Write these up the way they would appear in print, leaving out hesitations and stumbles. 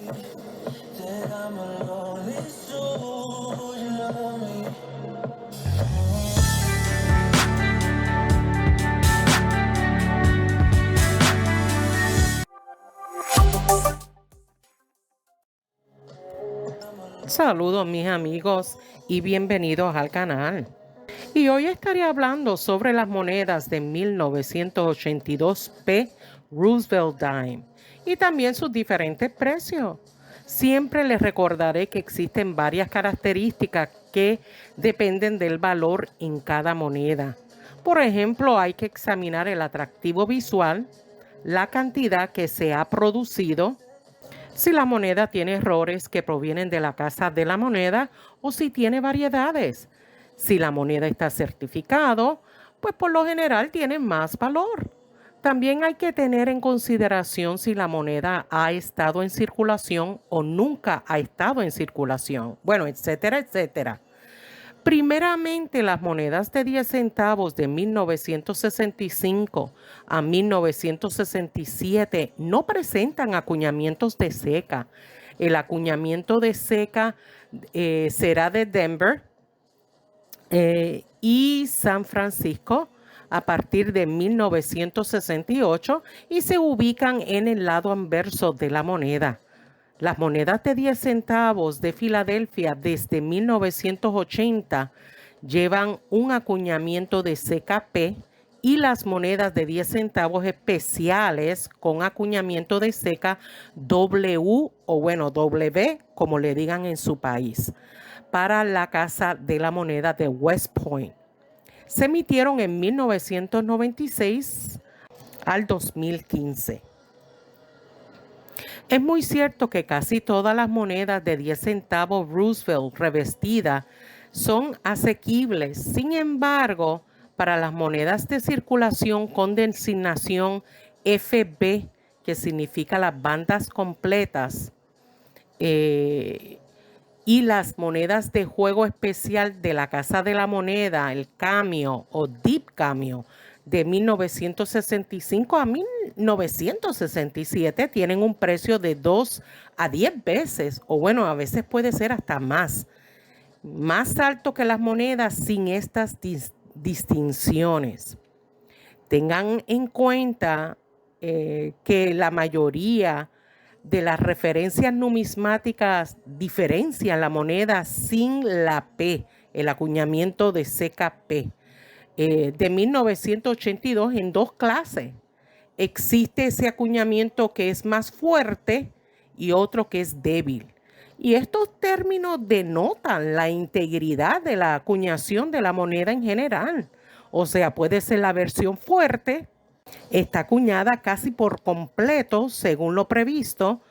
that I'm a lonely soul. You love me. Saludos mis amigos y bienvenidos al canal. Y hoy estaré hablando sobre las monedas de 1982 P Roosevelt Dime y también sus diferentes precios. Siempre les recordaré que existen varias características que dependen del valor en cada moneda. Por ejemplo, hay que examinar el atractivo visual, la cantidad que se ha producido, si la moneda tiene errores que provienen de la casa de la moneda o si tiene variedades. Si la moneda está certificado, pues por lo general tiene más valor. También hay que tener en consideración si la moneda ha estado en circulación o nunca ha estado en circulación. Bueno, etcétera, etcétera. Primeramente, las monedas de 10 centavos de 1965 a 1967 no presentan acuñamientos de seca. El acuñamiento de seca será de Denver y San Francisco a partir de 1968 y se ubican en el lado anverso de la moneda. Las monedas de 10 centavos de Filadelfia desde 1980 llevan un acuñamiento de CKP y las monedas de 10 centavos especiales con acuñamiento de seca W o bueno W, como le digan en su país, para la Casa de la Moneda de West Point. Se emitieron en 1996 al 2015. Es muy cierto que casi todas las monedas de 10 centavos Roosevelt revestidas son asequibles. Sin embargo, para las monedas de circulación con designación FB, que significa las bandas completas, y las monedas de juego especial de la Casa de la Moneda, el Cameo o Deep Cameo, de 1965 a 1967 tienen un precio de 2 a 10 veces, o bueno, a veces puede ser hasta más alto que las monedas sin estas distinciones. Tengan en cuenta que la mayoría de las referencias numismáticas diferencian la moneda sin la P, el acuñamiento de CKP. De 1982 en dos clases. Existe ese acuñamiento que es más fuerte y otro que es débil. Y estos términos denotan la integridad de la acuñación de la moneda en general. O sea, puede ser la versión fuerte, está acuñada casi por completo según lo previsto,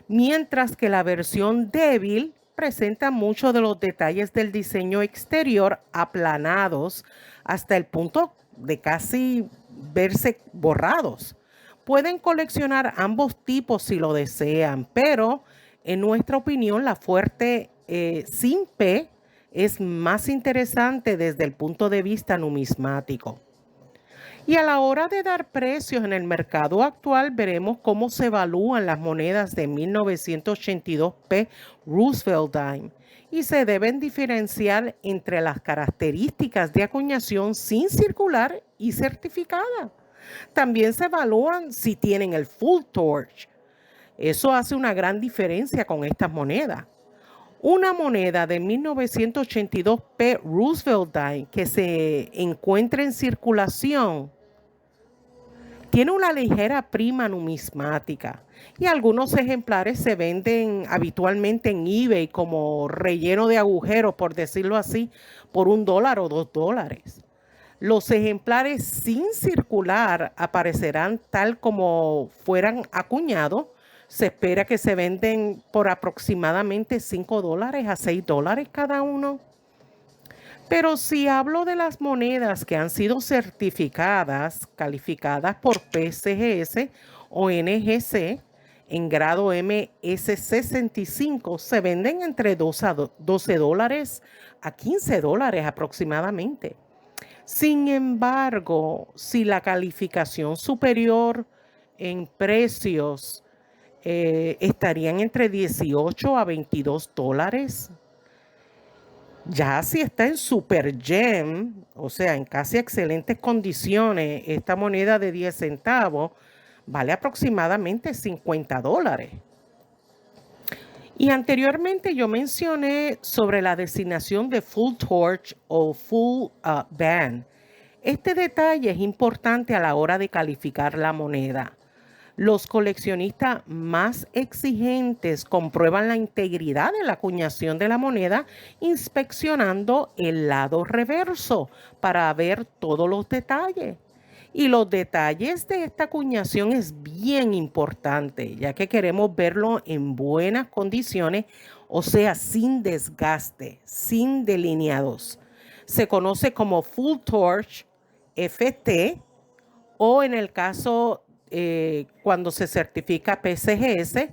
mientras que la versión débil presenta muchos de los detalles del diseño exterior aplanados hasta el punto de casi verse borrados. Pueden coleccionar ambos tipos si lo desean, pero en nuestra opinión la fuerte sin P es más interesante desde el punto de vista numismático. Y a la hora de dar precios en el mercado actual, veremos cómo se evalúan las monedas de 1982 P Roosevelt Dime y se deben diferenciar entre las características de acuñación sin circular y certificada. También se evalúan si tienen el full torch. Eso hace una gran diferencia con estas monedas. Una moneda de 1982 P Roosevelt Dime que se encuentra en circulación tiene una ligera prima numismática y algunos ejemplares se venden habitualmente en eBay como relleno de agujeros, por decirlo así, por $1 o $2. Los ejemplares sin circular aparecerán tal como fueran acuñados. Se espera que se venden por aproximadamente $5 a $6 cada uno. Pero si hablo de las monedas que han sido certificadas, calificadas por PCGS o NGC en grado MS65, se venden entre $12 a $15 aproximadamente. Sin embargo, si la calificación superior en precios estarían entre 18 a 22 dólares. Ya si está en super gem, o sea, en casi excelentes condiciones, esta moneda de 10 centavos vale aproximadamente 50 dólares. Y anteriormente yo mencioné sobre la designación de Full Torch o Full Band. Este detalle es importante a la hora de calificar la moneda. Los coleccionistas más exigentes comprueban la integridad de la acuñación de la moneda inspeccionando el lado reverso para ver todos los detalles. Y los detalles de esta acuñación es bien importante, ya que queremos verlo en buenas condiciones, o sea, sin desgaste, sin delineados. Se conoce como Full Torch, FT, o en el caso cuando se certifica PCGS,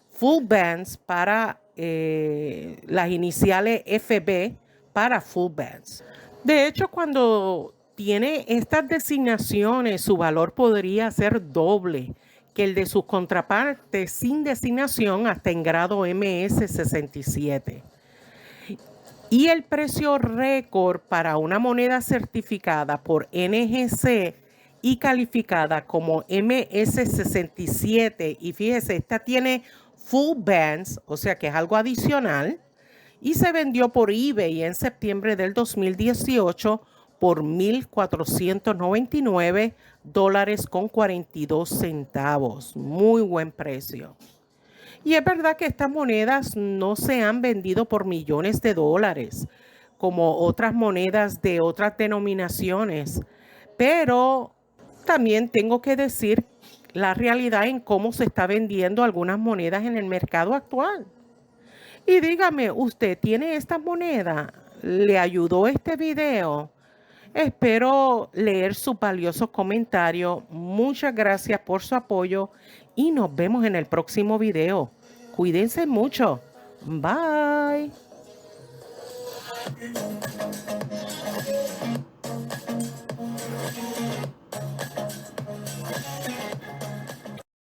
Full Bands para las iniciales FB para Full Bands. De hecho, cuando tiene estas designaciones, su valor podría ser doble que el de sus contrapartes sin designación hasta en grado MS67. Y el precio récord para una moneda certificada por NGC y calificada como MS67, y fíjese, esta tiene full bands, o sea que es algo adicional, y se vendió por eBay en septiembre del 2018 por $1,499.42. Muy buen precio. Y es verdad que estas monedas no se han vendido por millones de dólares, como otras monedas de otras denominaciones, pero también tengo que decir la realidad en cómo se está vendiendo algunas monedas en el mercado actual. Y dígame, ¿usted tiene esta moneda? ¿Le ayudó este video? Espero leer sus valiosos comentarios. Muchas gracias por su apoyo y nos vemos en el próximo video. Cuídense mucho. Bye.